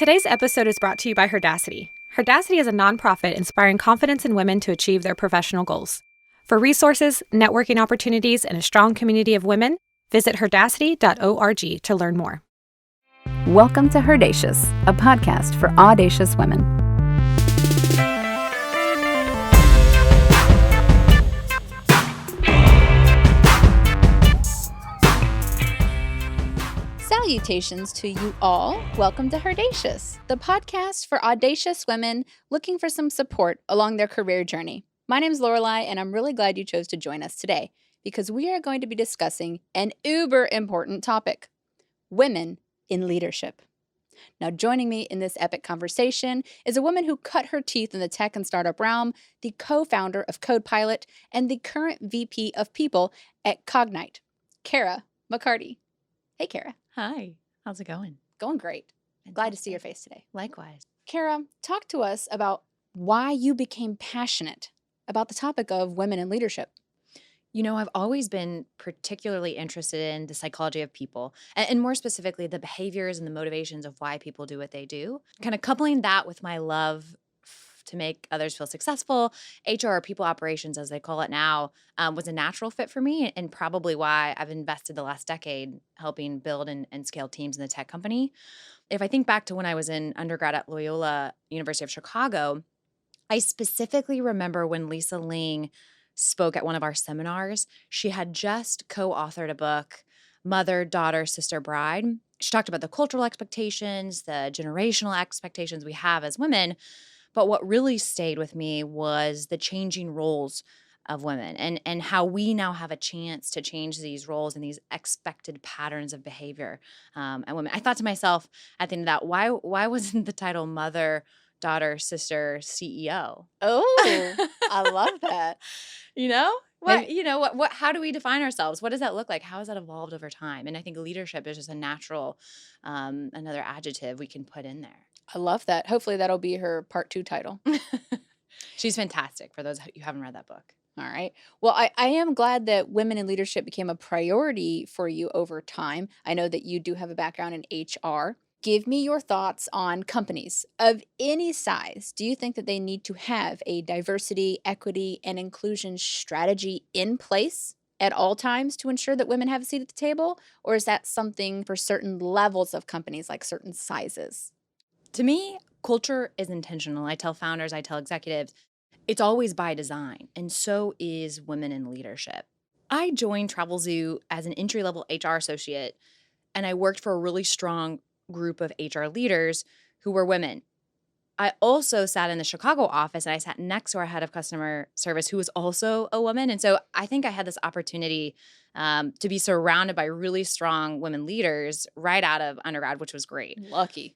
Today's episode is brought to you by HERdacity. HERdacity is a nonprofit inspiring confidence in women to achieve their professional goals. For resources, networking opportunities, and a strong community of women, visit HERdacity.org to learn more. Welcome to HERdacious, a podcast for audacious women. Salutations to you all. Welcome to HERdacious, the podcast for audacious women looking for some support along their career journey. My name is Lorelei, and I'm really glad you chose to join us today because we are going to be discussing an uber important topic: women in leadership. Now, joining me in this epic conversation is a woman who cut her teeth in the tech and startup realm, the co-founder of CodePilot, and the current VP of People at Cognite, Cara McCarty. Hey, Cara. Hi, how's it going? Going great. Glad to see your face today. Likewise. Cara, talk to us about why you became passionate about the topic of women in leadership. You know, I've always been particularly interested in the psychology of people, and more specifically, the behaviors and the motivations of why people do what they do. Kind of coupling that with my love to make others feel successful, HR, or people operations, as they call it now, was a natural fit for me, and probably why I've invested the last decade helping build and scale teams in the tech company. If I think back to when I was in undergrad at Loyola University of Chicago, I specifically remember when Lisa Ling spoke at one of our seminars. She had just co-authored a book, Mother, Daughter, Sister, Bride. She talked about the cultural expectations, the generational expectations we have as women. But what really stayed with me was the changing roles of women and how we now have a chance to change these roles and these expected patterns of behavior and women. I thought to myself at the end of that, why wasn't the title Mother, Daughter, Sister, CEO? Oh, I love that. You know? What how do we define ourselves? What does that look like? How has that evolved over time? And I think leadership is just a natural another adjective we can put in there. I love that. Hopefully that'll be her part 2 title. She's fantastic for those who haven't read that book. All right. Well, I am glad that women in leadership became a priority for you over time. I know that you do have a background in HR. Give me your thoughts on companies of any size. Do you think that they need to have a diversity, equity, and inclusion strategy in place at all times to ensure that women have a seat at the table? Or is that something for certain levels of companies, like certain sizes? To me, culture is intentional. I tell founders, I tell executives, it's always by design, and so is women in leadership. I joined Travelzoo as an entry-level HR associate, and I worked for a really strong group of HR leaders who were women. I also sat in the Chicago office, and I sat next to our head of customer service, who was also a woman. And so I think I had this opportunity to be surrounded by really strong women leaders right out of undergrad, which was great. Lucky.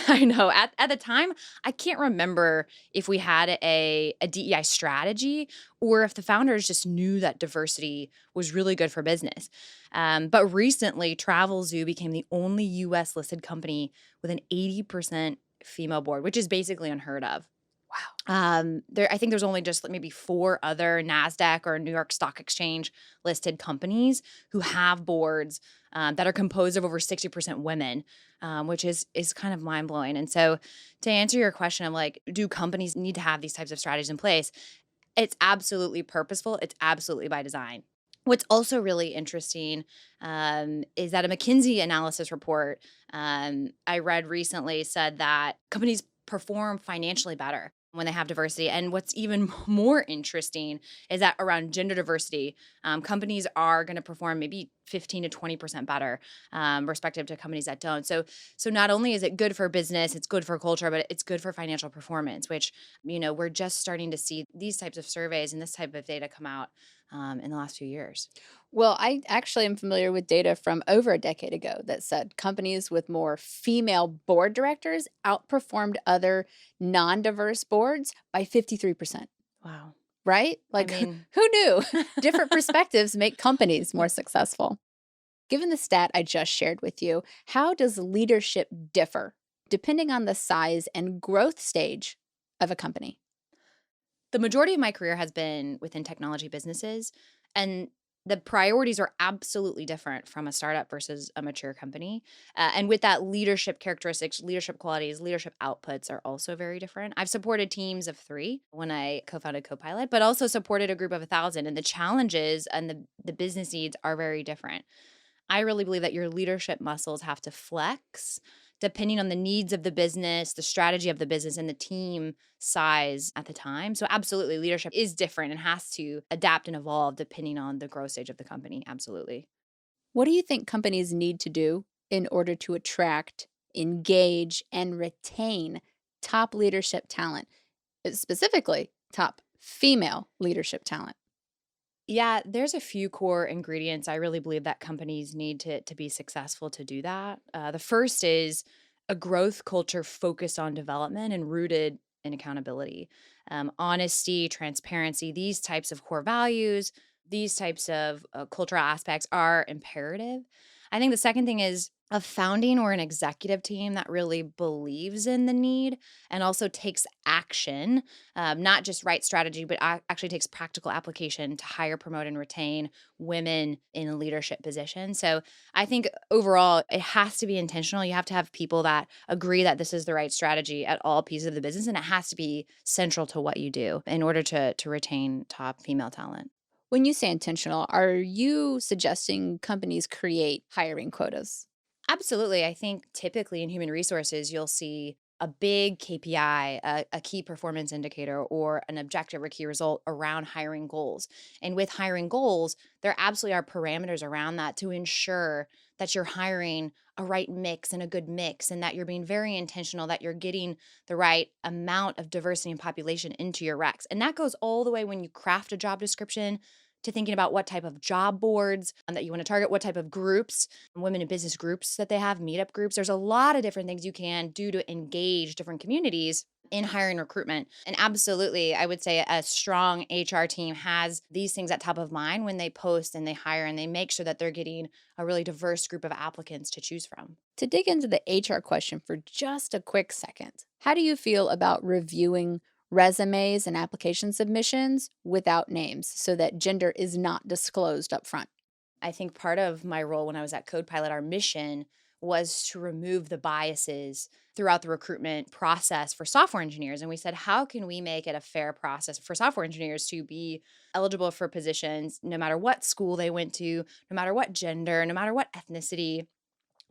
I know. At the time, I can't remember if we had a DEI strategy or if the founders just knew that diversity was really good for business. But recently, Travelzoo became the only U.S. listed company with an 80% female board, which is basically unheard of. Wow. I think there's only just maybe 4 other NASDAQ or New York Stock Exchange listed companies who have boards that are composed of over 60% women, which is kind of mind blowing. And so to answer your question of like, do companies need to have these types of strategies in place? It's absolutely purposeful. It's absolutely by design. What's also really interesting is that a McKinsey analysis report I read recently said that companies perform financially better when they have diversity. And what's even more interesting is that around gender diversity, companies are going to perform maybe 15 to 20% better respective to companies that don't. So not only is it good for business, it's good for culture, but it's good for financial performance, which, you know, we're just starting to see these types of surveys and this type of data come out in the last few years. Well, I actually am familiar with data from over a decade ago that said companies with more female board directors outperformed other non-diverse boards by 53%. Wow. Right? Like, I mean, who knew? Different perspectives make companies more successful. Given the stat I just shared with you, how does leadership differ depending on the size and growth stage of a company? the majority of my career has been within technology businesses, and The priorities are absolutely different from a startup versus a mature company. And with that, leadership characteristics, leadership qualities, leadership outputs are also very different. I've supported teams of 3 when I co-founded Copilot, but also supported a group of 1,000. And the challenges and the business needs are very different. I really believe that your leadership muscles have to flex depending on the needs of the business, the strategy of the business, and the team size at the time. So, absolutely, leadership is different and has to adapt and evolve depending on the growth stage of the company. Absolutely. What do you think companies need to do in order to attract, engage, and retain top leadership talent, specifically top female leadership talent? Yeah, there's a few core ingredients I really believe that companies need to be successful to do that. The first is a growth culture focused on development and rooted in accountability. Honesty, transparency, these types of core values, these types of cultural aspects are imperative. I think the second thing is a founding or an executive team that really believes in the need and also takes action, not just write strategy, but actually takes practical application to hire, promote, and retain women in a leadership position. So I think overall, it has to be intentional. You have to have people that agree that this is the right strategy at all pieces of the business, and it has to be central to what you do in order to retain top female talent. When you say intentional, are you suggesting companies create hiring quotas? Absolutely. I think typically in human resources, you'll see a big KPI, a key performance indicator, or an objective or key result around hiring goals. And with hiring goals, there absolutely are parameters around that to ensure that you're hiring a right mix and a good mix, and that you're being very intentional, that you're getting the right amount of diversity and population into your recs. And that goes all the way when you craft a job description to thinking about what type of job boards that you want to target, what type of groups, women in business groups that they have, meetup groups. There's a lot of different things you can do to engage different communities in hiring recruitment. And absolutely, I would say a strong HR team has these things at top of mind when they post and they hire, and they make sure that they're getting a really diverse group of applicants to choose from. To dig into the HR question for just a quick second, how do you feel about reviewing resumes and application submissions without names so that gender is not disclosed up front? I think part of my role when I was at CodePilot, our mission was to remove the biases throughout the recruitment process for software engineers. And we said, how can we make it a fair process for software engineers to be eligible for positions, no matter what school they went to, no matter what gender, no matter what ethnicity,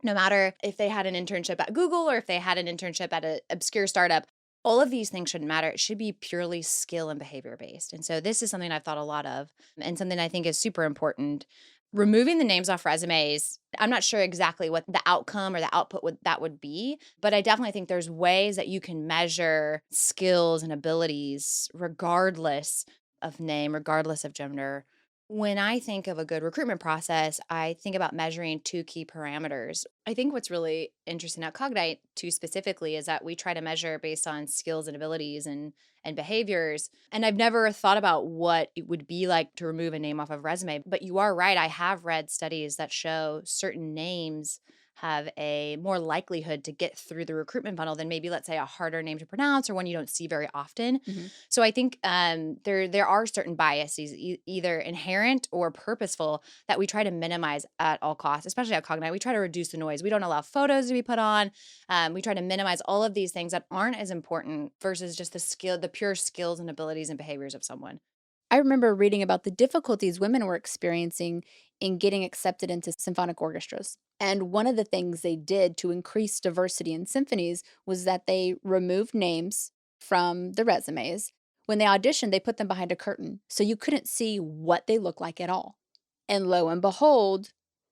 no matter if they had an internship at Google or if they had an internship at an obscure startup. All of these things shouldn't matter. It should be purely skill and behavior based. And so this is something I've thought a lot of and something I think is super important. Removing the names off resumes, I'm not sure exactly what the outcome or the output that would be, but I definitely think there's ways that you can measure skills and abilities regardless of name, regardless of gender. When I think of a good recruitment process, I think about measuring 2 key parameters. I think what's really interesting at Cognite, too, specifically, is that we try to measure based on skills and abilities and behaviors. And I've never thought about what it would be like to remove a name off of resume. But you are right. I have read studies that show certain names have a more likelihood to get through the recruitment funnel than maybe, let's say, a harder name to pronounce or one you don't see very often. Mhm. So I think there are certain biases, either inherent or purposeful, that we try to minimize at all costs, especially at Cognite. We try to reduce the noise. We don't allow photos to be put on. We try to minimize all of these things that aren't as important versus just the pure skills and abilities and behaviors of someone. I remember reading about the difficulties women were experiencing in getting accepted into symphonic orchestras. And one of the things they did to increase diversity in symphonies was that they removed names from the resumes. When they auditioned, they put them behind a curtain, so you couldn't see what they looked like at all. And lo and behold,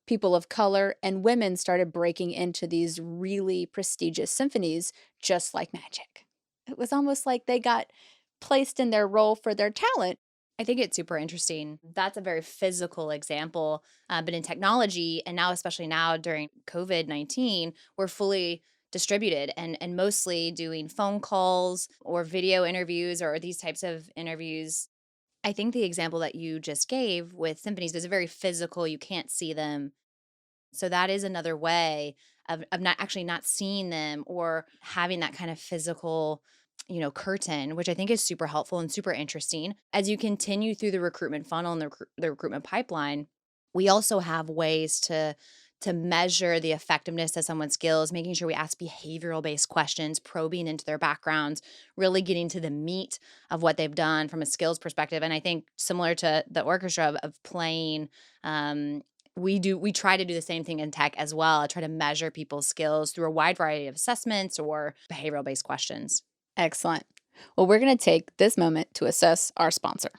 people of color and women started breaking into these really prestigious symphonies just like magic. It was almost like they got placed in their role for their talent. I think it's super interesting. That's a very physical example, but in technology, and now especially now during COVID-19, we're fully distributed and mostly doing phone calls or video interviews or these types of interviews. I think the example that you just gave with symphonies is very physical. You can't see them. So that is another way of not seeing them or having that kind of physical curtain, which I think is super helpful and super interesting. As you continue through the recruitment funnel and the recruitment pipeline, we also have ways to measure the effectiveness of someone's skills, making sure we ask behavioral-based questions, probing into their backgrounds, really getting to the meat of what they've done from a skills perspective. And I think similar to the orchestra of playing, we try to do the same thing in tech as well. I try to measure people's skills through a wide variety of assessments or behavioral-based questions. Excellent. Well, we're going to take this moment to assess our sponsor.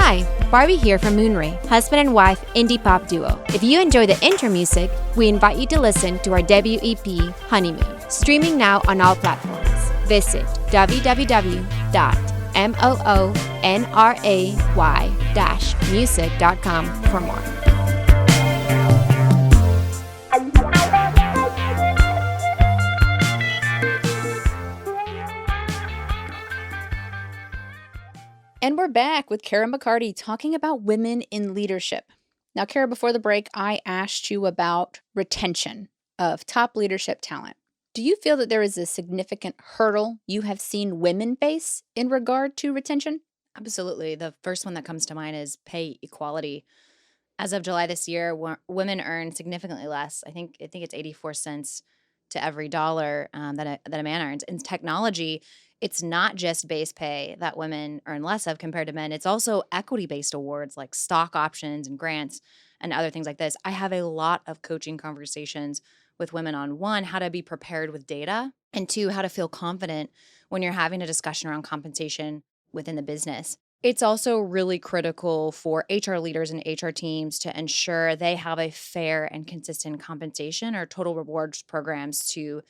Hi, Barbie here from Moonray, husband and wife indie pop duo. If you enjoy the intro music, we invite you to listen to our debut EP, Honeymoon, streaming now on all platforms. Visit www.moonray-music.com for more. And we're back with Cara McCarty talking about women in leadership. Now, Cara, before the break, I asked you about retention of top leadership talent. Do you feel that there is a significant hurdle you have seen women face in regard to retention? Absolutely. The first one that comes to mind is pay equality. As of July this year, women earn significantly less. I think it's 84 cents to every dollar that a man earns. In technology, it's not just base pay that women earn less of compared to men. It's also equity-based awards like stock options and grants and other things like this. I have a lot of coaching conversations with women on, one, how to be prepared with data, and two, how to feel confident when you're having a discussion around compensation within the business. It's also really critical for HR leaders and HR teams to ensure they have a fair and consistent compensation or total rewards programs to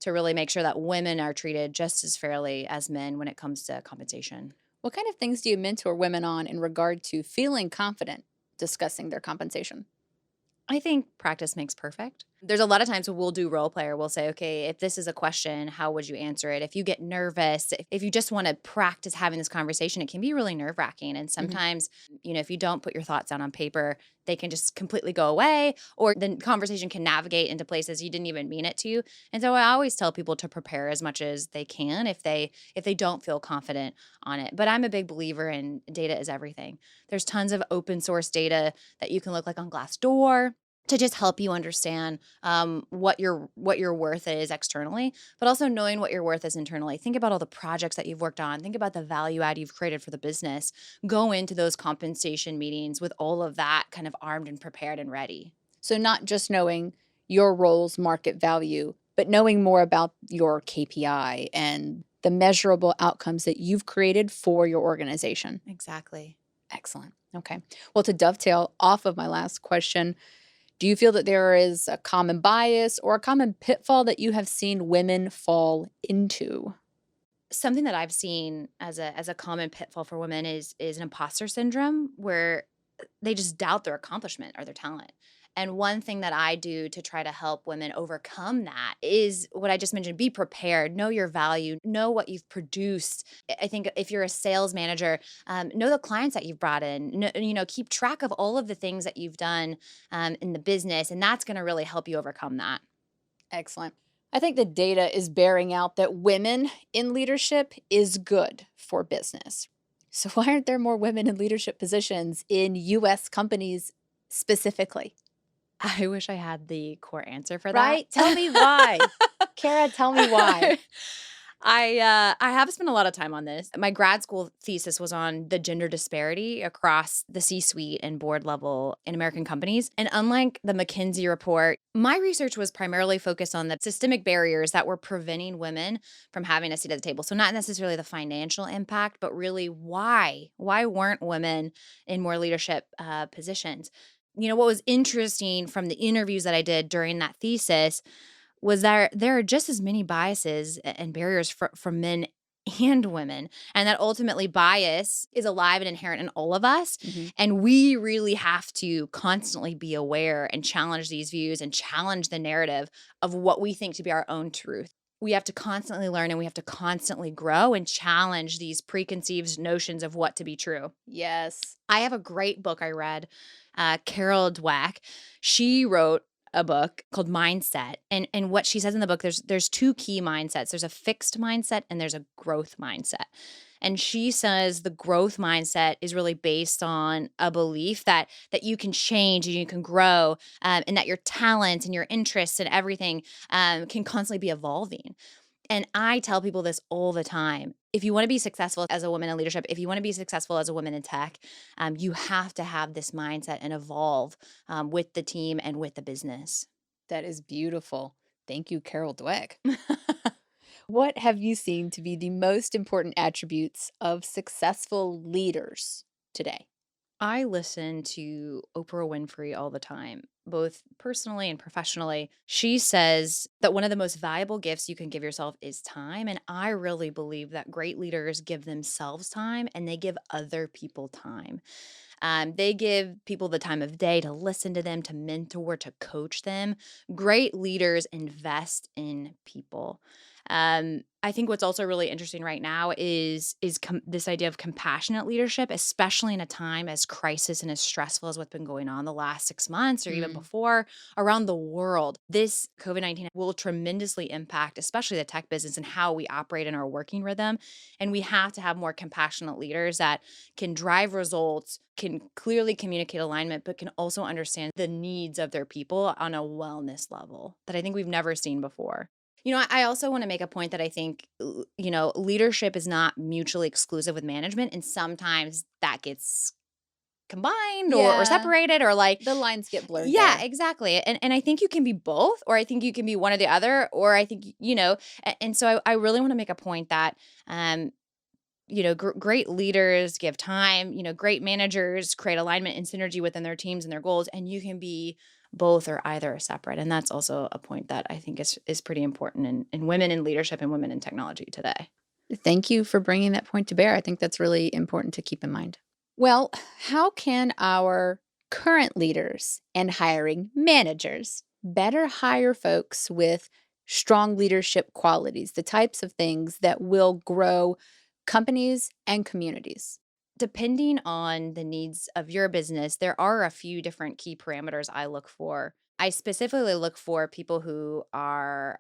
really make sure that women are treated just as fairly as men when it comes to compensation. What kind of things do you mentor women on in regard to feeling confident discussing their compensation? I think practice makes perfect. There's a lot of times we'll do role play, or we'll say, okay, if this is a question, how would you answer it? If you get nervous, if you just want to practice having this conversation, it can be really nerve-wracking. And sometimes, if you don't put your thoughts down on paper, they can just completely go away, or the conversation can navigate into places you didn't even mean it to. And so I always tell people to prepare as much as they can if they don't feel confident on it. But I'm a big believer in data is everything. There's tons of open source data that you can look like on Glassdoor to just help you understand what your worth is externally, but also knowing what your worth is internally. Think about all the projects that you've worked on. Think about the value add you've created for the business. Go into those compensation meetings with all of that kind of armed and prepared and ready. So not just knowing your role's market value, but knowing more about your KPI and the measurable outcomes that you've created for your organization. Exactly. Excellent. Okay. Well, to dovetail off of my last question, do you feel that there is a common bias or a common pitfall that you have seen women fall into? Something that I've seen as a common pitfall for women is an imposter syndrome, where they just doubt their accomplishment or their talent. And one thing that I do to try to help women overcome that is what I just mentioned: be prepared, know your value, know what you've produced. I think if you're a sales manager, know the clients that you've brought in, keep track of all of the things that you've done in the business. And that's going to really help you overcome that. Excellent. I think the data is bearing out that women in leadership is good for business. So why aren't there more women in leadership positions in U.S. companies specifically? I wish I had the core answer for that. Right? Tell me why. Cara, tell me why. I have spent a lot of time on this. My grad school thesis was on the gender disparity across the C-suite and board level in American companies. And unlike the McKinsey report, my research was primarily focused on the systemic barriers that were preventing women from having a seat at the table. So not necessarily the financial impact, but really why? Why weren't women in more leadership positions? What was interesting from the interviews that I did during that thesis was that there are just as many biases and barriers for men and women, and that ultimately bias is alive and inherent in all of us. And we really have to constantly be aware and challenge these views and challenge the narrative of what we think to be our own truth. We have to constantly learn, and we have to constantly grow and challenge these preconceived notions of what to be true. Yes. I have a great book I read, Carol Dweck. She wrote a book called Mindset. And what she says in the book, there's two key mindsets. There's a fixed mindset and there's a growth mindset. And she says the growth mindset is really based on a belief that you can change and you can grow, and that your talents and your interests and everything can constantly be evolving. And I tell people this all the time. If you want to be successful as a woman in leadership, if you want to be successful as a woman in tech, you have to have this mindset and evolve with the team and with the business. That is beautiful. Thank you, Carol Dweck. What have you seen to be the most important attributes of successful leaders today? I listen to Oprah Winfrey all the time, both personally and professionally. She says that one of the most valuable gifts you can give yourself is time. And I really believe that great leaders give themselves time and they give other people time. They give people the time of day to listen to them, to mentor, to coach them. Great leaders invest in people. I think what's also really interesting right now is this idea of compassionate leadership, especially in a time as crisis and as stressful as what's been going on the last 6 months or even before around the world. This COVID-19 will tremendously impact, especially the tech business and how we operate in our working rhythm. And we have to have more compassionate leaders that can drive results, can clearly communicate alignment, but can also understand the needs of their people on a wellness level that I think we've never seen before. I also want to make a point that I think, leadership is not mutually exclusive with management. And sometimes that gets combined or separated or like the lines get blurred. Yeah, there. exactly. And I think you can be both, or I think you can be one or the other, or I think, and so I really want to make a point that, great leaders give time, great managers create alignment and synergy within their teams and their goals, and you can be both or either separate. And that's also a point that I think is pretty important in women in leadership and women in technology today. Thank you for bringing that point to bear. I think that's really important to keep in mind. Well, how can our current leaders and hiring managers better hire folks with strong leadership qualities, the types of things that will grow companies and communities? Depending on the needs of your business, there are a few different key parameters I look for. I specifically look for people who are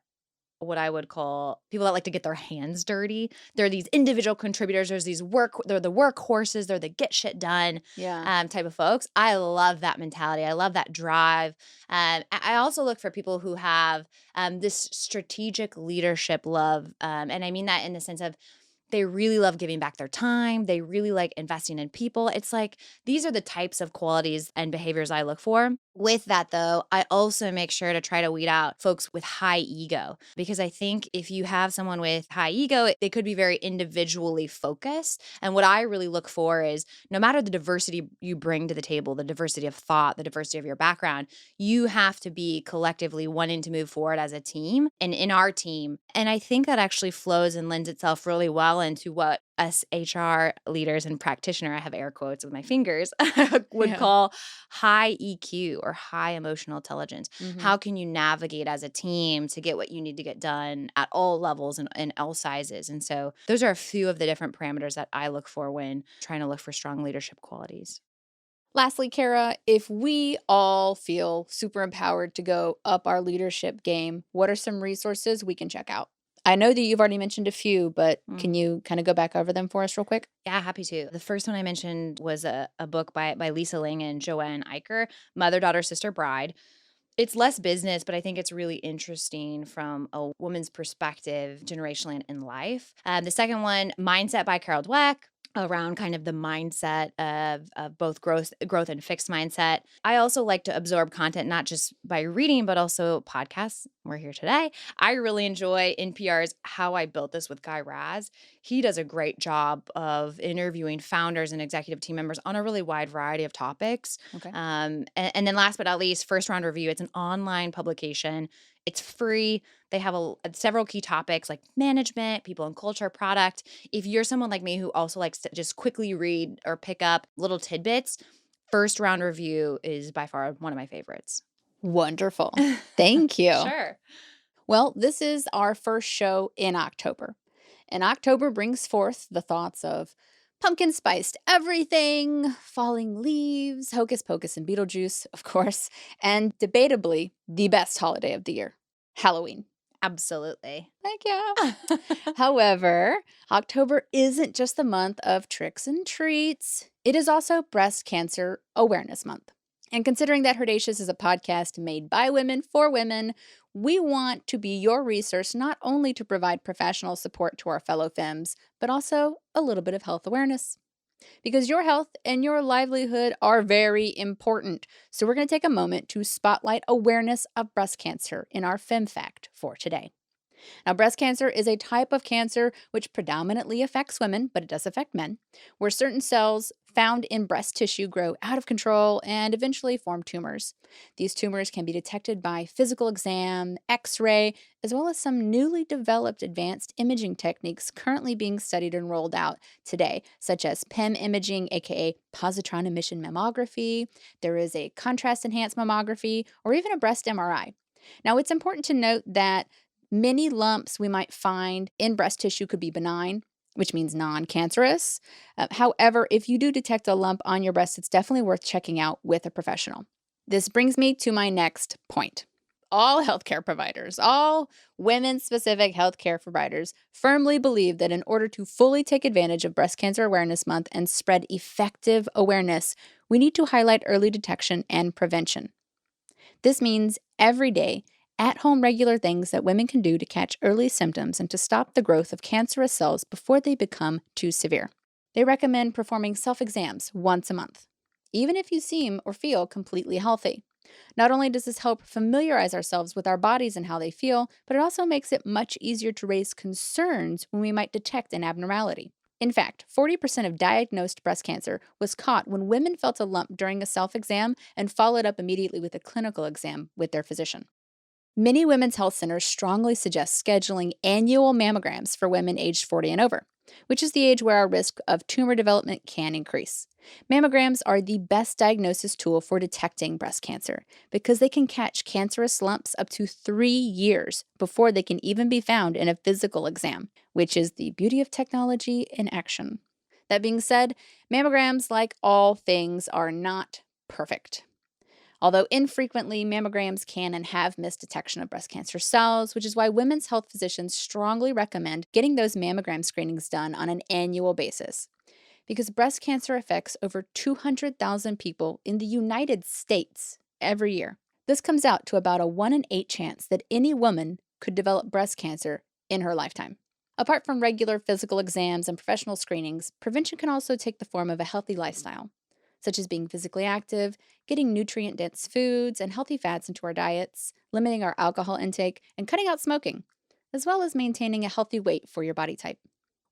what I would call people that like to get their hands dirty. They're these individual contributors. They're the workhorses. They're the get shit done type of folks. I love that mentality. I love that drive. I also look for people who have this strategic leadership love. And I mean that in the sense of they really love giving back their time. They really like investing in people. It's like these are the types of qualities and behaviors I look for. With that, though, I also make sure to try to weed out folks with high ego, because I think if you have someone with high ego, they could be very individually focused. And what I really look for is no matter the diversity you bring to the table, the diversity of thought, the diversity of your background, you have to be collectively wanting to move forward as a team and in our team. And I think that actually flows and lends itself really well into what us HR leaders and practitioner, I have air quotes with my fingers, would call high EQ or high emotional intelligence. Mm-hmm. How can you navigate as a team to get what you need to get done at all levels and all sizes? And so those are a few of the different parameters that I look for when trying to look for strong leadership qualities. Lastly, Cara, if we all feel super empowered to go up our leadership game, what are some resources we can check out? I know that you've already mentioned a few, but can you kind of go back over them for us real quick? Yeah, happy to. The first one I mentioned was a book by Lisa Ling and Joanne Eicher, Mother, Daughter, Sister, Bride. It's less business, but I think it's really interesting from a woman's perspective, generationally in life. The second one, Mindset by Carol Dweck, around kind of the mindset of both growth and fixed mindset. I also like to absorb content, not just by reading, but also podcasts. We're here today. I really enjoy NPR's How I Built This with Guy Raz. He does a great job of interviewing founders and executive team members on a really wide variety of topics. Okay. And then last but not least, First Round Review. It's an online publication. It's free. They have several key topics like management, people and culture, product. If you're someone like me who also likes to just quickly read or pick up little tidbits, First Round Review is by far one of my favorites. Wonderful. Thank you. Sure. Well, this is our first show in October. And October brings forth the thoughts of pumpkin spiced everything, falling leaves, hocus pocus and Beetlejuice, of course, and debatably the best holiday of the year, Halloween. Absolutely. Thank you. However, October isn't just the month of tricks and treats. It is also Breast Cancer Awareness Month. And considering that HERdacious is a podcast made by women for women, we want to be your resource not only to provide professional support to our fellow femmes, but also a little bit of health awareness. Because your health and your livelihood are very important. So we're going to take a moment to spotlight awareness of breast cancer in our Femme Fact for today. Now, breast cancer is a type of cancer which predominantly affects women, but it does affect men, where certain cells found in breast tissue grow out of control and eventually form tumors. These tumors can be detected by physical exam, x-ray, as well as some newly developed advanced imaging techniques currently being studied and rolled out today, such as PEM imaging, aka positron emission mammography. There is a contrast enhanced mammography, or even a breast MRI. Now, it's important to note that many lumps we might find in breast tissue could be benign, which means non-cancerous. However, if you do detect a lump on your breast, it's definitely worth checking out with a professional. This brings me to my next point. All healthcare providers, all women-specific healthcare providers firmly believe that in order to fully take advantage of Breast Cancer Awareness Month and spread effective awareness, we need to highlight early detection and prevention. This means every day, at-home regular things that women can do to catch early symptoms and to stop the growth of cancerous cells before they become too severe. They recommend performing self-exams once a month, even if you seem or feel completely healthy. Not only does this help familiarize ourselves with our bodies and how they feel, but it also makes it much easier to raise concerns when we might detect an abnormality. In fact, 40% of diagnosed breast cancer was caught when women felt a lump during a self-exam and followed up immediately with a clinical exam with their physician. Many women's health centers strongly suggest scheduling annual mammograms for women aged 40 and over, which is the age where our risk of tumor development can increase. Mammograms are the best diagnosis tool for detecting breast cancer because they can catch cancerous lumps up to 3 years before they can even be found in a physical exam, which is the beauty of technology in action. That being said, mammograms, like all things, are not perfect. Although infrequently, mammograms can and have missed detection of breast cancer cells, which is why women's health physicians strongly recommend getting those mammogram screenings done on an annual basis. Because breast cancer affects over 200,000 people in the United States every year. This comes out to about a 1 in 8 chance that any woman could develop breast cancer in her lifetime. Apart from regular physical exams and professional screenings, prevention can also take the form of a healthy lifestyle, such as being physically active, getting nutrient-dense foods and healthy fats into our diets, limiting our alcohol intake, and cutting out smoking, as well as maintaining a healthy weight for your body type.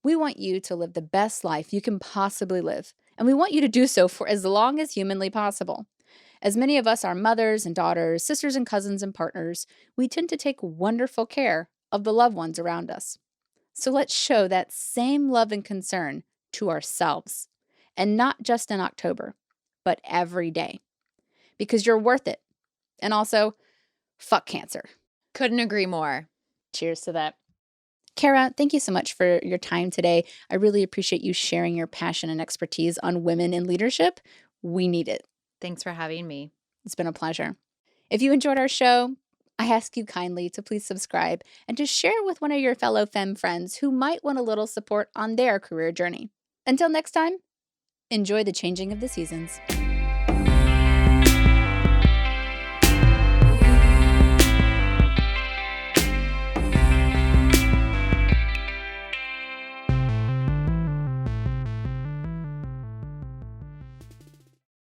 We want you to live the best life you can possibly live, and we want you to do so for as long as humanly possible. As many of us are mothers and daughters, sisters and cousins and partners, we tend to take wonderful care of the loved ones around us. So let's show that same love and concern to ourselves, and not just in October, but every day. Because you're worth it. And also, fuck cancer. Couldn't agree more. Cheers to that. Cara, thank you so much for your time today. I really appreciate you sharing your passion and expertise on women in leadership. We need it. Thanks for having me. It's been a pleasure. If you enjoyed our show, I ask you kindly to please subscribe and to share with one of your fellow femme friends who might want a little support on their career journey. Until next time, enjoy the changing of the seasons.